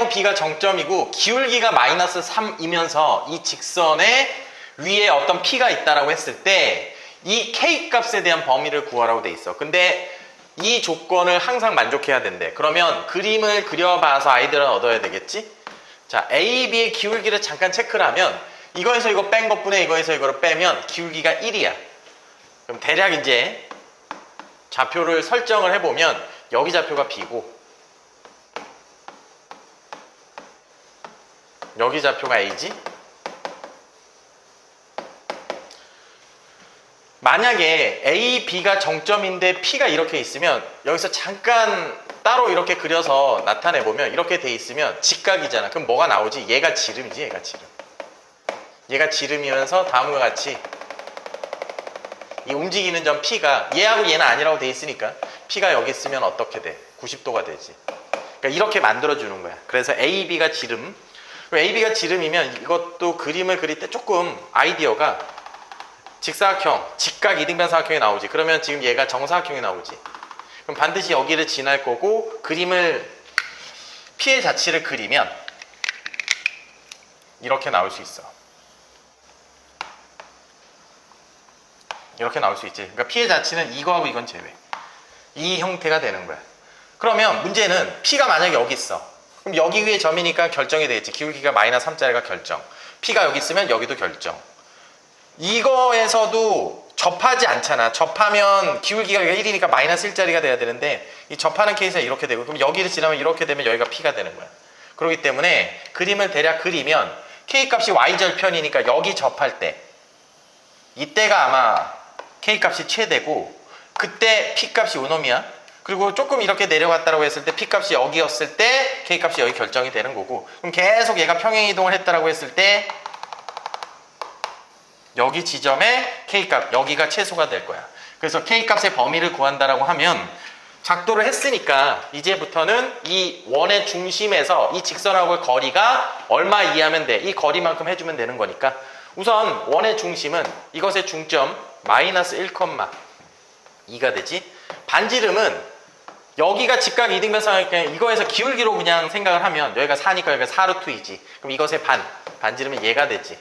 A면 B가 정점이고 기울기가 마이너스 3이면서 이 직선의 위에 어떤 P가 있다라고 했을 때 이 K 값에 대한 범위를 구하라고 돼 있어. 근데 이 조건을 항상 만족해야 된대. 그러면 그림을 그려봐서 아이들은 얻어야 되겠지? 자, A, B의 기울기를 잠깐 체크를 하면 이거에서 이거 뺀 것분에 이거에서 이거를 빼면 기울기가 1이야. 그럼 대략 이제 좌표를 설정을 해보면 여기 좌표가 B고 여기 좌표가 A지? 만약에 A, B가 정점인데 P가 이렇게 있으면 여기서 잠깐 따로 이렇게 그려서 나타내보면 이렇게 돼 있으면 직각이잖아. 그럼 뭐가 나오지? 얘가 지름이지, 얘가 지름. 얘가 지름이면서 다음과 같이 이 움직이는 점 P가 얘하고 얘는 아니라고 돼 있으니까 P가 여기 있으면 어떻게 돼? 90도가 되지. 그러니까 이렇게 만들어주는 거야. 그래서 A, B가 지름. A, B가 지름이면 이것도 그림을 그릴 때 조금 아이디어가 직사각형, 직각 이등변사각형이 나오지. 그러면 지금 얘가 정사각형이 나오지. 그럼 반드시 여기를 지날 거고 그림을 P의 자치를 그리면 이렇게 나올 수 있어. 이렇게 나올 수 있지. 그러니까 P의 자치는 이거하고 이건 제외. 이 형태가 되는 거야. 그러면 문제는 P가 만약에 여기 있어. 그럼 여기 위에 점이니까 결정이 되겠지. 기울기가 마이너스 3짜리가 결정. P가 여기 있으면 여기도 결정. 이거에서도 접하지 않잖아. 접하면 기울기가 1이니까 마이너스 1짜리가 돼야 되는데 이 접하는 케이스가 이렇게 되고 그럼 여기를 지나면 이렇게 되면 여기가 P가 되는 거야. 그렇기 때문에 그림을 대략 그리면 K값이 Y절편이니까 여기 접할 때 이때가 아마 K값이 최대고 그때 P값이 요놈이야. 그리고 조금 이렇게 내려갔다고 했을 때 P값이 여기였을 때 K값이 여기 결정이 되는 거고 그럼 계속 얘가 평행이동을 했다고 했을 때 여기 지점에 K값, 여기가 최소가 될 거야. 그래서 K값의 범위를 구한다라고 하면 작도를 했으니까 이제부터는 이 원의 중심에서 이 직선하고의 거리가 얼마 이하면 돼. 이 거리만큼 해주면 되는 거니까 우선 원의 중심은 이것의 중점 마이너스 1,2가 되지. 반지름은 여기가 직각 이등변사각형 이거에서 기울기로 그냥 생각을 하면 여기가 4니까 여기가 4루트이지. 그럼 이것의 반지름은 얘가 되지.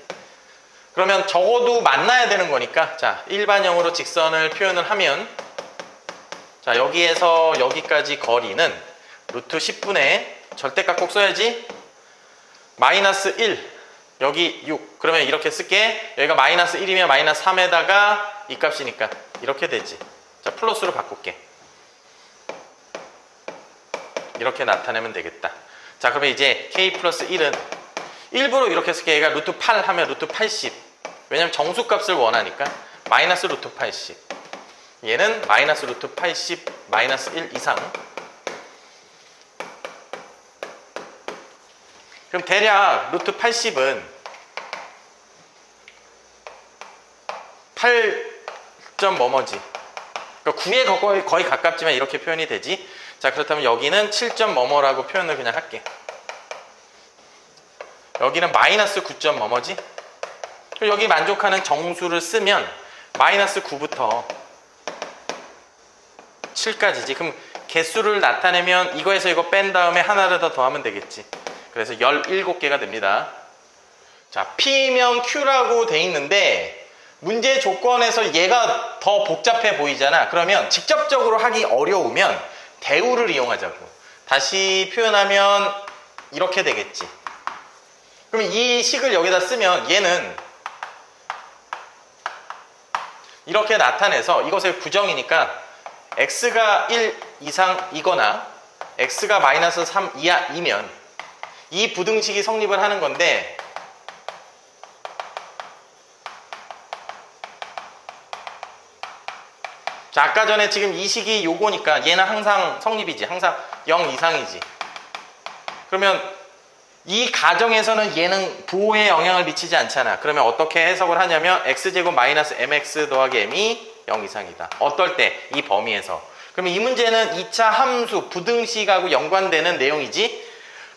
그러면 적어도 만나야 되는 거니까 자 일반형으로 직선을 표현을 하면 자 여기에서 여기까지 거리는 루트 10분의 절대값 꼭 써야지 마이너스 1 여기 6 그러면 이렇게 쓸게 여기가 마이너스 1이면 마이너스 3에다가 이 값이니까 이렇게 되지. 자 플러스로 바꿀게. 이렇게 나타내면 되겠다. 자 그러면 이제 K 플러스 1은 일부러 이렇게 쓸게. 얘가 루트 8 하면 루트 80 왜냐면 정수값을 원하니까 마이너스 루트 80 얘는 마이너스 루트 80 마이너스 1 이상 그럼 대략 루트 80은 8점 뭐뭐지 그러니까 9에 거의 가깝지만 이렇게 표현이 되지. 자 그렇다면 여기는 7점 뭐뭐라고 표현을 그냥 할게. 여기는 마이너스 9점 뭐뭐지 여기 만족하는 정수를 쓰면 마이너스 9부터 7까지지. 그럼 개수를 나타내면 이거에서 이거 뺀 다음에 하나를 더 더하면 되겠지. 그래서 17개가 됩니다. 자, P면 Q라고 돼 있는데 문제 조건에서 얘가 더 복잡해 보이잖아. 그러면 직접적으로 하기 어려우면 대우를 이용하자고. 다시 표현하면 이렇게 되겠지. 그럼 이 식을 여기다 쓰면 얘는 이렇게 나타내서 이것의 부정이니까 x가 1 이상이거나 x가 마이너스 3 이하이면 이 부등식이 성립을 하는 건데 자 아까 전에 지금 이 식이 요거니까 얘는 항상 성립이지. 항상 0 이상이지. 그러면 이 가정에서는 얘는 부호에 영향을 미치지 않잖아. 그러면 어떻게 해석을 하냐면 x제곱 마이너스 mx 더하기 m이 0 이상이다. 어떨 때? 이 범위에서. 그러면 이 문제는 2차 함수 부등식하고 연관되는 내용이지.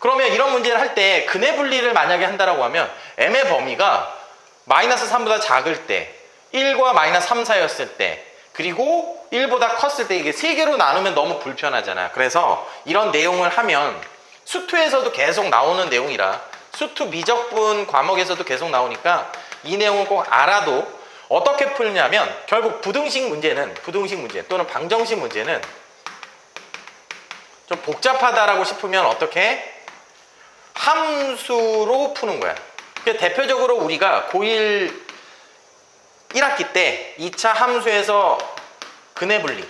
그러면 이런 문제를 할 때 근해 분리를 만약에 한다라고 하면 m의 범위가 마이너스 3보다 작을 때 1과 마이너스 3 사이였을 때 그리고 1보다 컸을 때 이게 3개로 나누면 너무 불편하잖아. 그래서 이런 내용을 하면 수투에서도 계속 나오는 내용이라 수투 미적분 과목에서도 계속 나오니까 이 내용을 꼭 알아도 어떻게 풀냐면 결국 부등식 문제는 또는 방정식 문제는 좀 복잡하다라고 싶으면 어떻게 함수로 푸는 거야. 대표적으로 우리가 고1 1학기 때 2차 함수에서 근해분리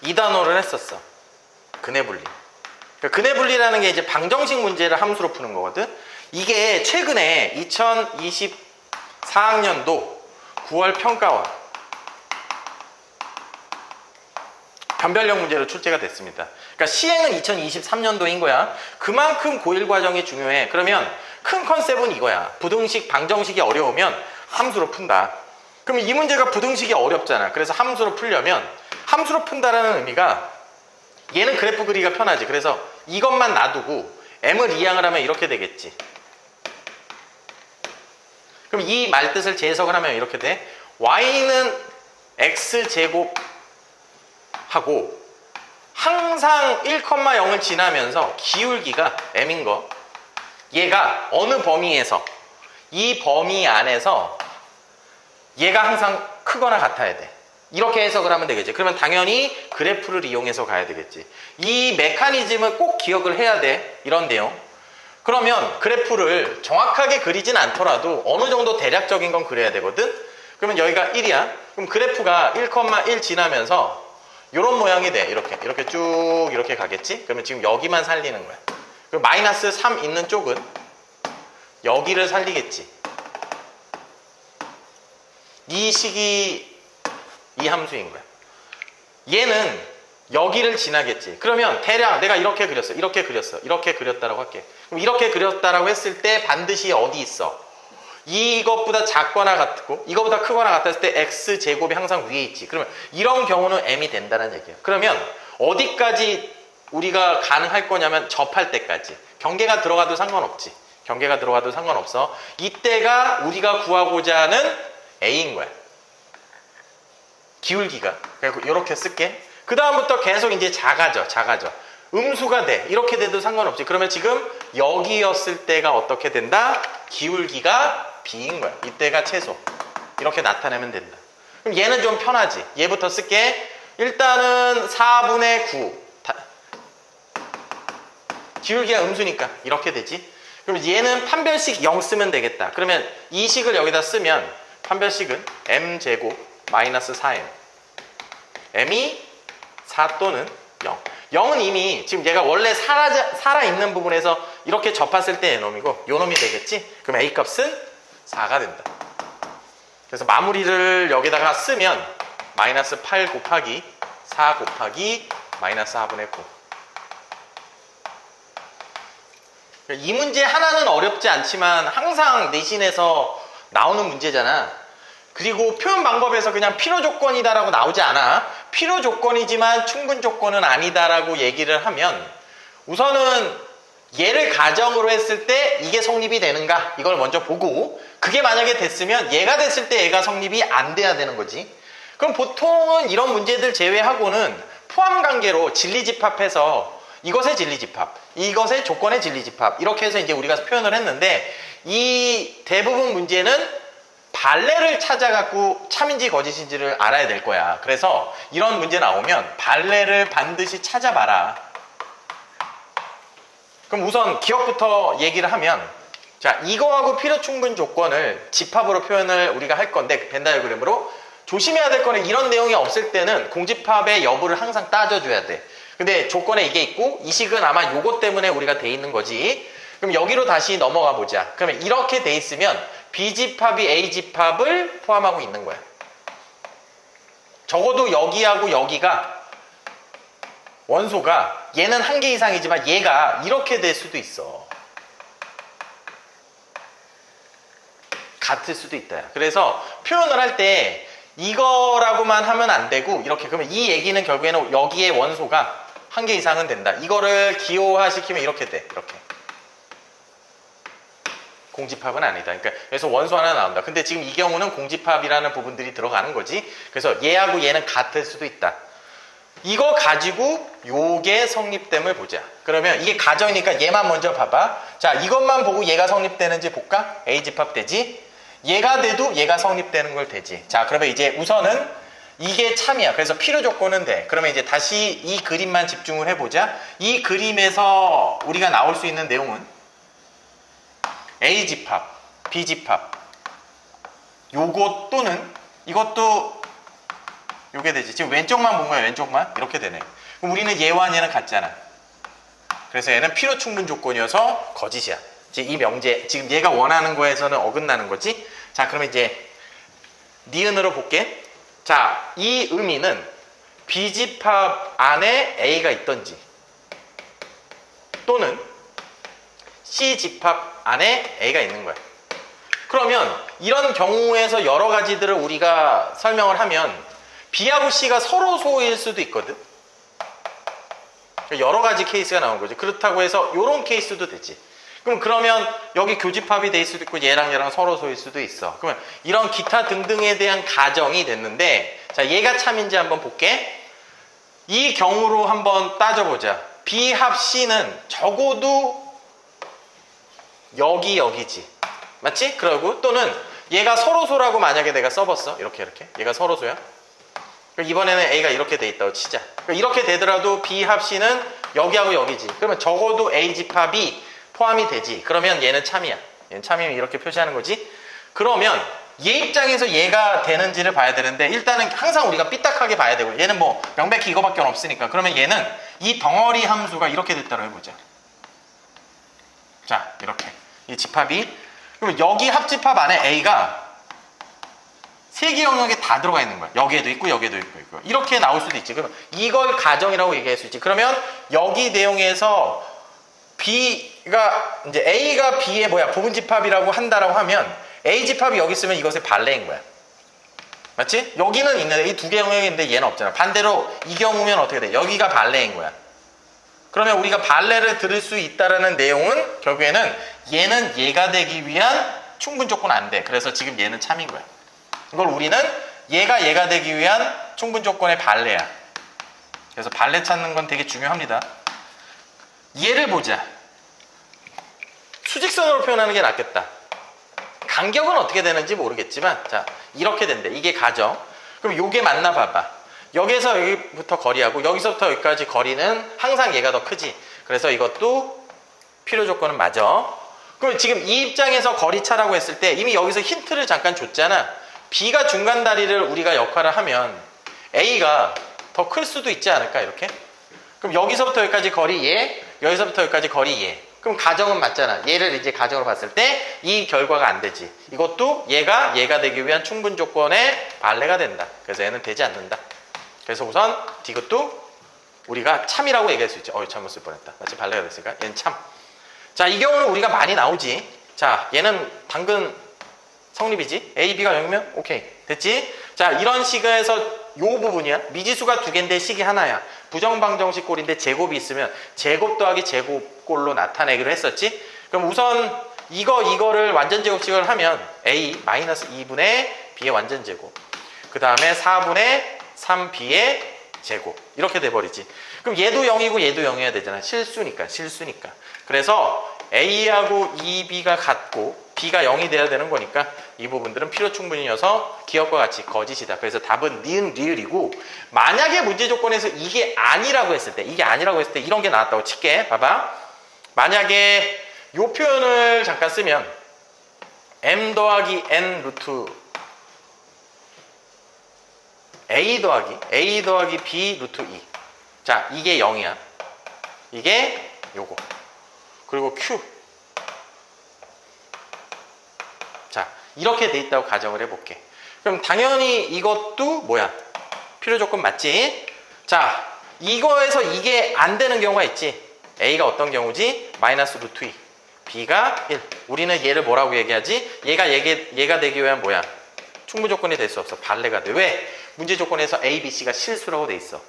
이 단어를 했었어. 근해분리. 근해분리라는 게 이제 방정식 문제를 함수로 푸는 거거든. 이게 최근에 2024학년도 9월 평가와 변별력 문제로 출제가 됐습니다. 그러니까 시행은 2023년도인 거야. 그만큼 고1 과정이 중요해. 그러면 큰 컨셉은 이거야. 부등식, 방정식이 어려우면 함수로 푼다. 그럼 이 문제가 부등식이 어렵잖아. 그래서 함수로 풀려면 함수로 푼다라는 의미가 얘는 그래프 그리기가 편하지. 그래서 이것만 놔두고 m을 이항을 하면 이렇게 되겠지. 그럼 이 말뜻을 재해석을 하면 이렇게 돼. y는 x제곱 하고 항상 1,0을 지나면서 기울기가 m인 거, 얘가 어느 범위에서 이 범위 안에서 얘가 항상 크거나 같아야 돼. 이렇게 해석을 하면 되겠지. 그러면 당연히 그래프를 이용해서 가야 되겠지. 이 메커니즘을 꼭 기억을 해야 돼. 이런 내용. 그러면 그래프를 정확하게 그리진 않더라도 어느 정도 대략적인 건 그려야 되거든. 그러면 여기가 1이야. 그럼 그래프가 1,1 지나면서 이런 모양이 돼. 이렇게 쭉 이렇게 가겠지. 그러면 지금 여기만 살리는 거야. 그리고 마이너스 3 있는 쪽은 여기를 살리겠지. 이 식이 이 함수인 거야. 얘는 여기를 지나겠지. 그러면 대략 내가 이렇게 그렸어. 이렇게 그렸다라고 할게. 그럼 이렇게 그렸다라고 했을 때 반드시 어디 있어? 이것보다 작거나 같고 이거보다 크거나 같았을 때 x제곱이 항상 위에 있지. 그러면 이런 경우는 m이 된다는 얘기예요. 그러면 어디까지 우리가 가능할 거냐면 접할 때까지. 경계가 들어가도 상관없지. 경계가 들어가도 상관없어. 이때가 우리가 구하고자 하는 a인 거야. 기울기가. 그래서 이렇게 쓸게. 그 다음부터 계속 이제 작아져. 음수가 돼. 이렇게 돼도 상관없지. 그러면 지금 여기였을 때가 어떻게 된다? 기울기가 b인 거야. 이때가 최소. 이렇게 나타내면 된다. 그럼 얘는 좀 편하지. 얘부터 쓸게. 일단은 4분의 9. 기울기가 음수니까 이렇게 되지. 그럼 얘는 판별식 0 쓰면 되겠다. 그러면 이 식을 여기다 쓰면 판별식은 m제곱 마이너스 4m. m이 4 또는 0. 0은 이미 지금 얘가 원래 살아있는 부분에서 이렇게 접했을 때 얘놈이고 요 놈이 되겠지? 그럼 A 값은 4가 된다. 그래서 마무리를 여기다가 쓰면 마이너스 8 곱하기 4 곱하기 마이너스 4분의 9. 이 문제 하나는 어렵지 않지만 항상 내신에서 나오는 문제잖아. 그리고 표현 방법에서 그냥 필요 조건이다라고 나오지 않아. 필요 조건이지만 충분 조건은 아니다라고 얘기를 하면 우선은 얘를 가정으로 했을 때 이게 성립이 되는가 이걸 먼저 보고 그게 만약에 됐으면 얘가 됐을 때 얘가 성립이 안 돼야 되는 거지. 그럼 보통은 이런 문제들 제외하고는 포함관계로 진리집합해서 이것의 진리집합, 이것의 조건의 진리집합 이렇게 해서 이제 우리가 표현을 했는데 이 대부분 문제는 발레를 찾아갖고 참인지 거짓인지를 알아야 될 거야. 그래서 이런 문제 나오면 발레를 반드시 찾아봐라. 그럼 우선 기억부터 얘기를 하면 자 이거하고 필요 충분 조건을 집합으로 표현을 우리가 할 건데 벤 다이어그램으로 조심해야 될 거는 이런 내용이 없을 때는 공집합의 여부를 항상 따져줘야 돼. 근데 조건에 이게 있고 이 식은 아마 요거 때문에 우리가 돼 있는 거지. 그럼 여기로 다시 넘어가 보자. 그러면 이렇게 돼 있으면 B집합이 A집합을 포함하고 있는 거야. 적어도 여기하고 여기가 원소가 얘는 한 개 이상이지만 얘가 이렇게 될 수도 있어. 같을 수도 있다. 그래서 표현을 할 때 이거라고만 하면 안 되고 이렇게 그러면 이 얘기는 결국에는 여기에 원소가 한 개 이상은 된다. 이거를 기호화시키면 이렇게 돼. 이렇게. 공집합은 아니다. 그러니까 여기서 원소 하나 나온다. 근데 지금 이 경우는 공집합이라는 부분들이 들어가는 거지. 그래서 얘하고 얘는 같을 수도 있다. 이거 가지고 요게 성립됨을 보자. 그러면 이게 가정이니까 얘만 먼저 봐봐. 자, 이것만 보고 얘가 성립되는지 볼까? A 집합 되지? 얘가 돼도 얘가 성립되는 걸 되지. 자, 그러면 이제 우선은 이게 참이야. 그래서 필요 조건은 돼. 그러면 이제 다시 이 그림만 집중을 해보자. 이 그림에서 우리가 나올 수 있는 내용은 A 집합, B 집합, 요것 또는 이것도 요게 되지. 지금 왼쪽만 본 거야. 왼쪽만. 이렇게 되네. 그럼 우리는 얘와 얘는 같잖아. 그래서 얘는 필요 충분 조건이어서 거짓이야. 이 명제, 지금 얘가 원하는 거에서는 어긋나는 거지. 자, 그러면 이제 니은으로 볼게. 자, 이 의미는 B집합 안에 A가 있던지 또는 C집합 안에 A가 있는 거야. 그러면 이런 경우에서 여러 가지들을 우리가 설명을 하면 B하고 C가 서로 소일 수도 있거든. 여러 가지 케이스가 나오는 거지. 그렇다고 해서 이런 케이스도 되지. 그러면 여기 교집합이 될 수도 있고 얘랑 얘랑 서로 소일 수도 있어. 그러면 이런 기타 등등에 대한 가정이 됐는데, 자, 얘가 참인지 한번 볼게. 이 경우로 한번 따져보자. B 합 C는 적어도 여기지. 맞지? 그러고 또는 얘가 서로소라고 만약에 내가 써봤어. 이렇게 얘가 서로소야. 이번에는 A가 이렇게 돼 있다고 치자. 이렇게 되더라도 B 합 C는 여기하고 여기지. 그러면 적어도 A 집합이 포함이 되지. 그러면 얘는 참이야. 얘는 참이면 이렇게 표시하는 거지. 그러면 얘 입장에서 얘가 되는지를 봐야 되는데, 일단은 항상 우리가 삐딱하게 봐야 되고, 얘는 뭐 명백히 이거밖에 없으니까. 그러면 얘는 이 덩어리 함수가 이렇게 됐다고 해보자. 자, 이렇게 이 집합이, 그러면 여기 합집합 안에 A가 세 개 영역에 다 들어가 있는 거야. 여기에도 있고 여기에도 있고 이렇게 나올 수도 있지. 그러면 이걸 가정이라고 얘기할 수 있지. 그러면 여기 내용에서 B가 이제 A가 B의 부분집합이라고 한다라고 하면 A 집합이 여기 있으면 이것의 발레인 거야. 맞지? 여기는 있는데 이 두 개 영역이 있는데 얘는 없잖아. 반대로 이 경우면 어떻게 돼? 여기가 발레인 거야. 그러면 우리가 발레를 들을 수 있다라는 내용은 결국에는 얘는 얘가 되기 위한 충분 조건 안 돼. 그래서 지금 얘는 참인 거야. 이걸 우리는 얘가 되기 위한 충분 조건의 발레야. 그래서 발레 찾는 건 되게 중요합니다. 얘를 보자. 수직선으로 표현하는 게 낫겠다. 간격은 어떻게 되는지 모르겠지만, 자, 이렇게 된대. 이게 가정. 그럼 요게 맞나 봐봐. 여기서 여기부터 거리하고 여기서부터 여기까지 거리는 항상 얘가 더 크지. 그래서 이것도 필요 조건은 맞아. 그럼 지금 이 입장에서 거리차라고 했을 때 이미 여기서 힌트를 잠깐 줬잖아. B가 중간 다리를 우리가 역할을 하면 A가 더 클 수도 있지 않을까, 이렇게? 그럼 여기서부터 여기까지 거리 얘, 여기서부터 여기까지 거리 얘. 그럼 가정은 맞잖아. 얘를 이제 가정으로 봤을 때 이 결과가 안 되지. 이것도 얘가 되기 위한 충분 조건의 발레가 된다. 그래서 얘는 되지 않는다. 그래서 우선 이것도 우리가 참이라고 얘기할 수 있지. 잘못 쓸 뻔했다. 마치 발레가 됐으니까 얘는 참. 자, 이 경우는 우리가 많이 나오지. 자, 얘는 당근 성립이지. A, B가 0이면 오케이. 됐지? 자, 이런 식에서 요 부분이야. 미지수가 두 개인데 식이 하나야. 부정방정식 꼴인데 제곱이 있으면 제곱 더하기 제곱꼴로 나타내기로 했었지. 그럼 우선 이거를 완전 제곱식을 하면 A 마이너스 2분의 B의 완전 제곱. 그 다음에 4분의 3B의 제곱. 이렇게 돼버리지. 그럼 얘도 0이고 얘도 0이어야 되잖아. 실수니까. 그래서 A하고 2B가 같고 B가 0이 돼야 되는 거니까 이 부분들은 필요 충분이어서 기억과 같이 거짓이다. 그래서 답은 니은 리을이고, 만약에 문제 조건에서 이게 아니라고 했을 때 이런 게 나왔다고 칠게. 봐봐. 만약에 이 표현을 잠깐 쓰면 m 더하기 n 루트 a 더하기 b 루트 2. 자, 이게 0이야. 이게 요거. 그리고 q. 자, 이렇게 돼 있다고 가정을 해볼게. 그럼 당연히 이것도 뭐야? 필요 조건 맞지? 자, 이거에서 이게 안 되는 경우가 있지. A가 어떤 경우지? 마이너스 루트 2. B가 1. 우리는 얘를 뭐라고 얘기하지? 얘가 되기 위한 뭐야? 충분 조건이 될 수 없어. 발레가 돼. 왜? 문제 조건에서 A, B, C가 실수라고 돼 있어.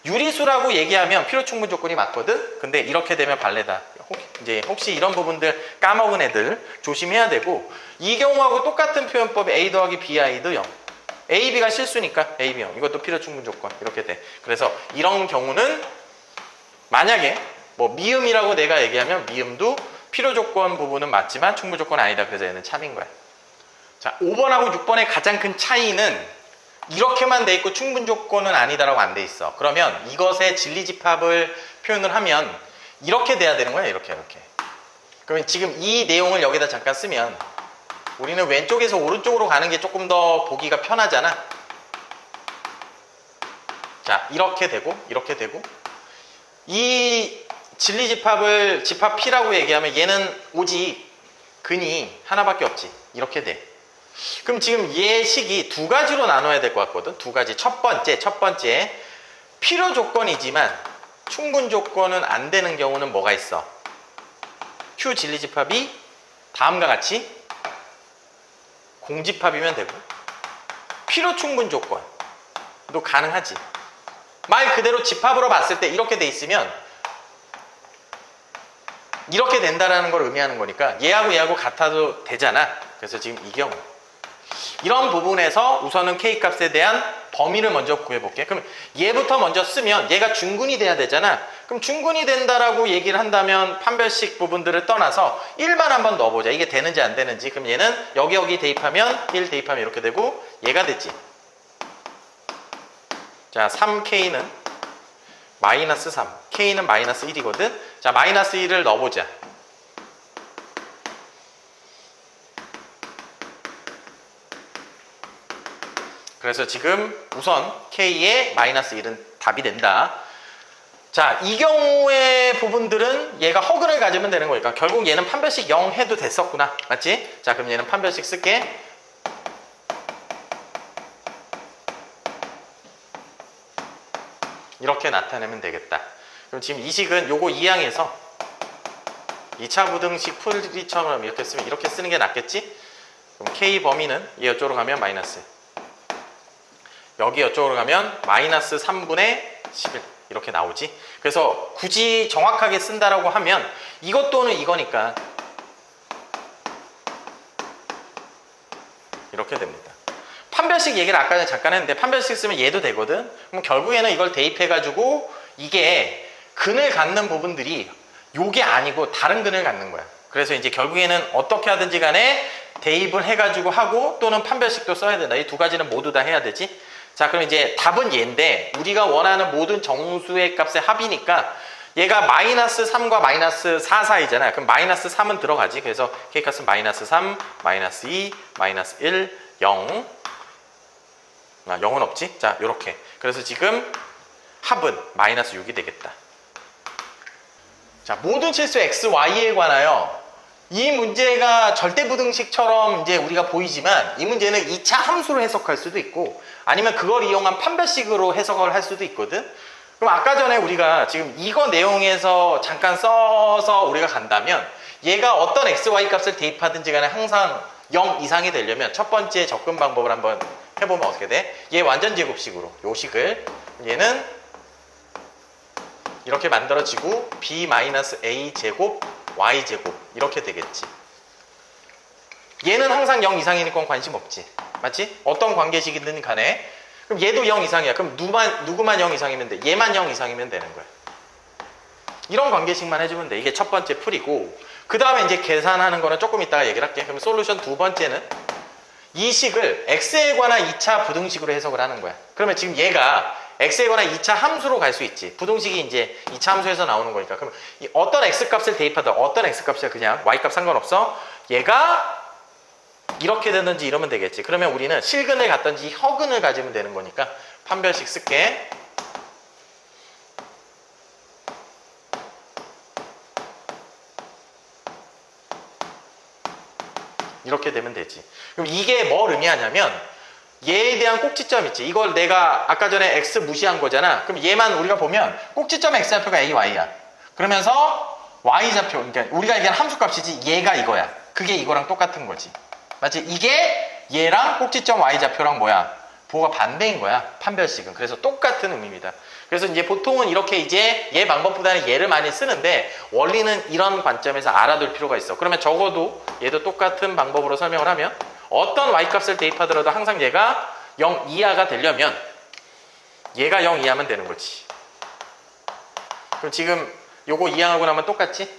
유리수라고 얘기하면 필요 충분 조건이 맞거든? 근데 이렇게 되면 발레다. 이제 혹시 이런 부분들 까먹은 애들 조심해야 되고, 이 경우하고 똑같은 표현법에 A 더하기 BI도 0. A, B가 실수니까 A, B형. 이것도 필요 충분 조건. 이렇게 돼. 그래서 이런 경우는 만약에 뭐 미음이라고 내가 얘기하면 미음도 필요 조건 부분은 맞지만 충분 조건은 아니다. 그래서 얘는 참인 거야. 자, 5번하고 6번의 가장 큰 차이는 이렇게만 돼 있고 충분 조건은 아니다라고 안 돼 있어. 그러면 이것의 진리집합을 표현을 하면 이렇게 돼야 되는 거야. 이렇게. 그러면 지금 이 내용을 여기다 잠깐 쓰면 우리는 왼쪽에서 오른쪽으로 가는 게 조금 더 보기가 편하잖아. 자, 이렇게 되고 이 진리집합을 집합 P라고 얘기하면 얘는 오직 근이 하나밖에 없지. 이렇게 돼. 그럼 지금 얘 식이 두 가지로 나눠야 될 것 같거든. 두 가지. 첫 번째 필요 조건이지만 충분 조건은 안 되는 경우는 뭐가 있어? Q 진리집합이 다음과 같이 공집합이면 되고 필요 충분 조건도 가능하지. 말 그대로 집합으로 봤을 때 이렇게 돼 있으면 이렇게 된다라는 걸 의미하는 거니까 얘하고 같아도 되잖아. 그래서 지금 이 경우 이런 부분에서 우선은 K값에 대한 범위를 먼저 구해볼게. 그럼 얘부터 먼저 쓰면 얘가 중근이 돼야 되잖아. 그럼 중근이 된다라고 얘기를 한다면 판별식 부분들을 떠나서 1만 한번 넣어보자. 이게 되는지 안 되는지. 그럼 얘는 여기 대입하면 1 대입하면 이렇게 되고 얘가 되지. 자, 3K는 마이너스 3, K는 마이너스 1이거든. 자, 마이너스 1을 넣어보자. 그래서 지금 우선 K의 마이너스 1은 답이 된다. 자, 이 경우의 부분들은 얘가 허근을 가지면 되는 거니까 결국 얘는 판별식 0 해도 됐었구나. 맞지? 자, 그럼 얘는 판별식 쓸게. 이렇게 나타내면 되겠다. 그럼 지금 이 식은 요거 2항에서 2차 부등식 풀이처럼 이렇게 쓰면 이렇게 쓰는 게 낫겠지? 그럼 K 범위는 얘 이쪽으로 가면 마이너스, 여기 이쪽으로 가면 마이너스 3분의 11 이렇게 나오지. 그래서 굳이 정확하게 쓴다라고 하면 이것 또는 이거니까 이렇게 됩니다. 판별식 얘기를 아까 전에 잠깐 했는데 판별식 쓰면 얘도 되거든. 그럼 결국에는 이걸 대입해가지고 이게 근을 갖는 부분들이 요게 아니고 다른 근을 갖는 거야. 그래서 이제 결국에는 어떻게 하든지 간에 대입을 해가지고 하고 또는 판별식도 써야 된다. 이 두 가지는 모두 다 해야 되지. 자, 그럼 이제 답은 얘인데 우리가 원하는 모든 정수의 값의 합이니까 얘가 마이너스 3과 마이너스 4 사이잖아. 그럼 마이너스 3은 들어가지. 그래서 K값은 마이너스 3, 마이너스 2, 마이너스 1, 0. 0은 없지? 자, 요렇게. 그래서 지금 합은 마이너스 6이 되겠다. 자, 모든 실수 x, y에 관하여 이 문제가 절대부등식처럼 이제 우리가 보이지만 이 문제는 2차 함수로 해석할 수도 있고 아니면 그걸 이용한 판별식으로 해석을 할 수도 있거든. 그럼 아까 전에 우리가 지금 이거 내용에서 잠깐 써서 우리가 간다면 얘가 어떤 x, y 값을 대입하든지 간에 항상 0 이상이 되려면 첫 번째 접근 방법을 한번 해보면 어떻게 돼? 얘 완전 제곱식으로 요 식을 얘는 이렇게 만들어지고 b-a 제곱 y 제곱 이렇게 되겠지. 얘는 항상 0 이상이니까 관심 없지. 맞지? 어떤 관계식이든 간에 그럼 얘도 0 이상이야. 그럼 누구만 0 이상이면 돼? 얘만 0 이상이면 되는 거야. 이런 관계식만 해주면 돼. 이게 첫 번째 풀이고 그 다음에 이제 계산하는 거는 조금 이따가 얘기를 할게. 그럼 솔루션 두 번째는 이 식을 x에 관한 2차 부등식으로 해석을 하는 거야. 그러면 지금 얘가 x에 관한 2차 함수로 갈 수 있지. 부등식이 이제 2차 함수에서 나오는 거니까. 그럼 어떤 x값을 대입하든 어떤 x값이야 그냥 y값 상관없어. 얘가 이렇게 되든지 이러면 되겠지. 그러면 우리는 실근을 갖든지 허근을 가지면 되는 거니까 판별식 쓸게. 이렇게 되면 되지. 그럼 이게 뭘 의미하냐면 얘에 대한 꼭지점 있지. 이걸 내가 아까 전에 x 무시한 거잖아. 그럼 얘만 우리가 보면 꼭지점 x좌표가 a, y야. 그러면서 y좌표, 그러니까 우리가 얘기하는 함수값이지 얘가 이거야. 그게 이거랑 똑같은 거지. 맞지? 이게 얘랑 꼭지점 y좌표랑 뭐야? 부호가 반대인 거야. 판별식은. 그래서 똑같은 의미입니다. 그래서 이제 보통은 이렇게 이제 얘 방법보다는 얘를 많이 쓰는데 원리는 이런 관점에서 알아둘 필요가 있어. 그러면 적어도 얘도 똑같은 방법으로 설명을 하면 어떤 y값을 대입하더라도 항상 얘가 0 이하가 되려면 얘가 0 이하면 되는 거지. 그럼 지금 요거 이항하고 나면 똑같지?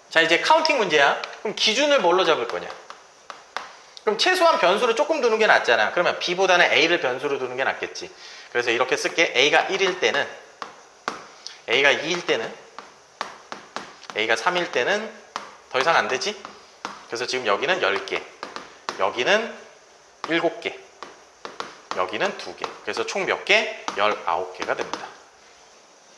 자, 이제 카운팅 문제야. 그럼 기준을 뭘로 잡을 거냐? 그럼 최소한 변수를 조금 두는 게 낫잖아. 그러면 B보다는 A를 변수로 두는 게 낫겠지. 그래서 이렇게 쓸게. A가 1일 때는, A가 2일 때는, A가 3일 때는 더 이상 안 되지? 그래서 지금 여기는 10개, 여기는 7개, 여기는 2개. 그래서 총 몇 개? 19개가 됩니다.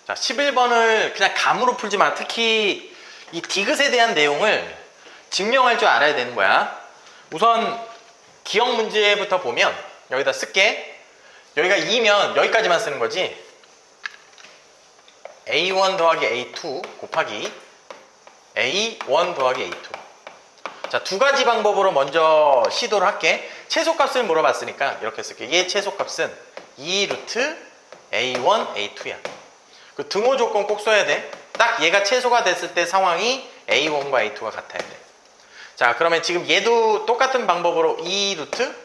자, 11번을 그냥 감으로 풀지 마. 특히 이 디귿에 대한 내용을 증명할 줄 알아야 되는 거야. 우선 기억 문제부터 보면 여기다 쓸게. 여기가 2면 여기까지만 쓰는 거지. A1 더하기 A2 곱하기 A1 더하기 A2. 자, 두 가지 방법으로 먼저 시도를 할게. 최소값을 물어봤으니까 이렇게 쓸게. 얘 최소값은 2루트 A1, A2야. 그 등호 조건 꼭 써야 돼. 딱 얘가 최소가 됐을 때 상황이 A1과 A2가 같아야 돼. 자, 그러면 지금 얘도 똑같은 방법으로 2루트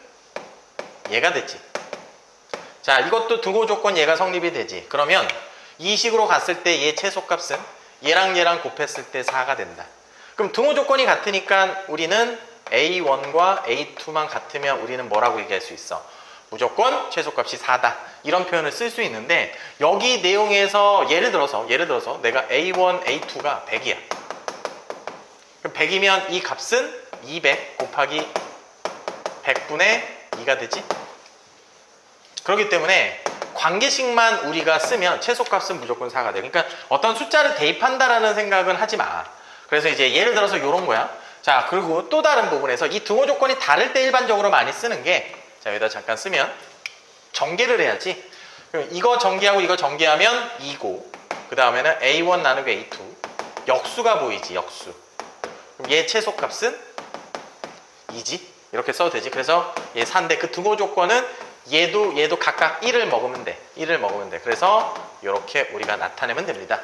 얘가 됐지. 자, 이것도 등호 조건 얘가 성립이 되지. 그러면 이 식으로 갔을 때 얘 최소값은 얘랑 얘랑 곱했을 때 4가 된다. 그럼 등호 조건이 같으니까 우리는 A1과 A2만 같으면 우리는 뭐라고 얘기할 수 있어? 무조건 최소값이 4다. 이런 표현을 쓸 수 있는데 여기 내용에서 예를 들어서 내가 A1, A2가 100이야. 그럼 100이면 이 값은 200 곱하기 100분의 2가 되지? 그렇기 때문에 관계식만 우리가 쓰면 최소값은 무조건 4가 돼. 그러니까 어떤 숫자를 대입한다라는 생각은 하지 마. 그래서 이제 예를 들어서 이런 거야. 자, 그리고 또 다른 부분에서 이 등호 조건이 다를 때 일반적으로 많이 쓰는 게, 자, 여기다 잠깐 쓰면 전개를 해야지. 그럼 이거 전개하고 이거 전개하면 2고, 그 다음에는 A1 나누기 A2 역수가 보이지. 역수. 그럼 얘 최소값은 2지. 이렇게 써도 되지. 그래서 얘 4인데 그 등호 조건은 얘도 각각 1을 먹으면 돼. 1을 먹으면 돼. 그래서 이렇게 우리가 나타내면 됩니다.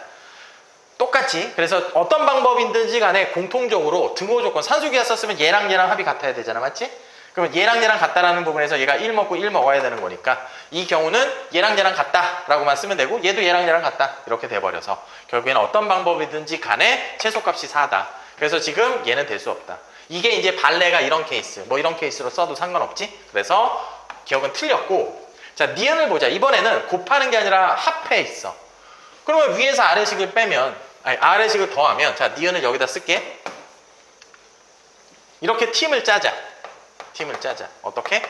똑같이. 그래서 어떤 방법이든지 간에 공통적으로 등호 조건, 산수기하 썼으면 얘랑 얘랑 합이 같아야 되잖아. 맞지? 그러면 얘랑 얘랑 같다라는 부분에서 얘가 1 먹고 1 먹어야 되는 거니까 이 경우는 얘랑 얘랑 같다라고만 쓰면 되고 얘도 얘랑 얘랑 같다. 이렇게 돼버려서 결국에는 어떤 방법이든지 간에 최소값이 4다. 그래서 지금 얘는 될 수 없다. 이게 이제 발레가 이런 케이스, 뭐 이런 케이스로 써도 상관없지? 그래서 기억은 틀렸고, 자, 니은을 보자. 이번에는 곱하는 게 아니라 합해 있어. 그러면 위에서 아래식을 빼면, 아니, 아래식을 더하면, 자, 니은을 여기다 쓸게. 이렇게 팀을 짜자. 팀을 짜자. 어떻게?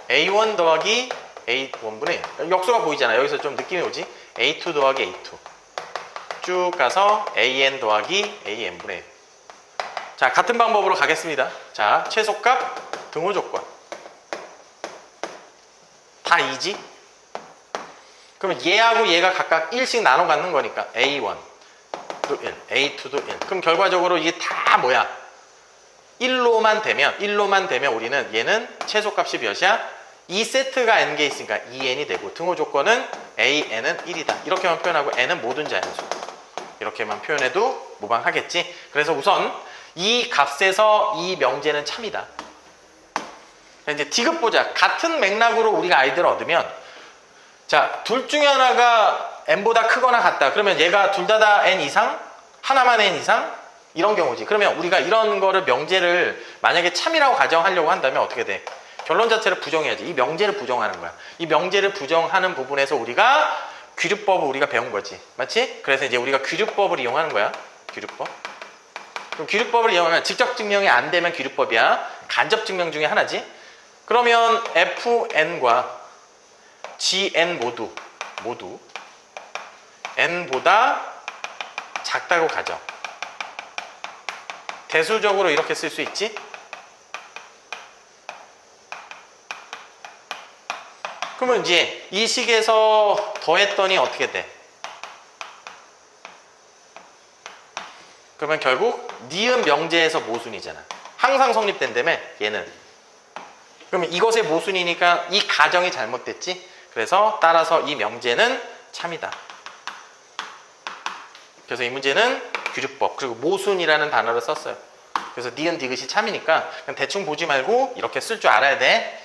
A1 더하기 A1분의 역수가 보이잖아. 여기서 좀 느낌이 오지? A2 더하기 A2 쭉 가서 AN 더하기 AN분의 1. 자, 같은 방법으로 가겠습니다. 자, 최소값 등호 조건 다 2지? 그러면 얘하고 얘가 각각 1씩 나눠 갖는 거니까 A1도 1, A2도 1. 그럼 결과적으로 이게 다 뭐야? 1로만 되면 우리는 얘는 최소값이 몇이야? 2세트가 n개 있으니까 2n이 되고 등호 조건은 AN은 1이다. 이렇게만 표현하고 n은 모든 자연수. 이렇게만 표현해도 무방하겠지. 그래서 우선 이 값에서 이 명제는 참이다. 이제 디귿 보자. 같은 맥락으로 우리가 아이들을 얻으면, 자, 둘 중에 하나가 n보다 크거나 같다. 그러면 얘가 둘 다 n 이상, 하나만 n 이상, 이런 경우지. 그러면 우리가 이런 거를 명제를 만약에 참이라고 가정하려고 한다면 어떻게 돼? 결론 자체를 부정해야지. 이 명제를 부정하는 거야. 이 명제를 부정하는 부분에서 우리가 귀류법을 우리가 배운 거지. 맞지? 그래서 이제 우리가 귀류법을 이용하는 거야. 귀류법. 그럼 귀류법을 이용하면 직접 증명이 안 되면 귀류법이야. 간접 증명 중에 하나지. 그러면 fn과 gn 모두 n보다 작다고 가정. 대수적으로 이렇게 쓸 수 있지. 그러면 이제 이 식에서 더했더니 어떻게 돼? 그러면 결국 니은 명제에서 모순이잖아. 항상 성립된다며 얘는. 그러면 이것의 모순이니까 이 가정이 잘못됐지. 그래서 따라서 이 명제는 참이다. 그래서 이 문제는 귀류법 그리고 모순이라는 단어를 썼어요. 그래서 니은 디귿이 참이니까 그냥 대충 보지 말고 이렇게 쓸 줄 알아야 돼.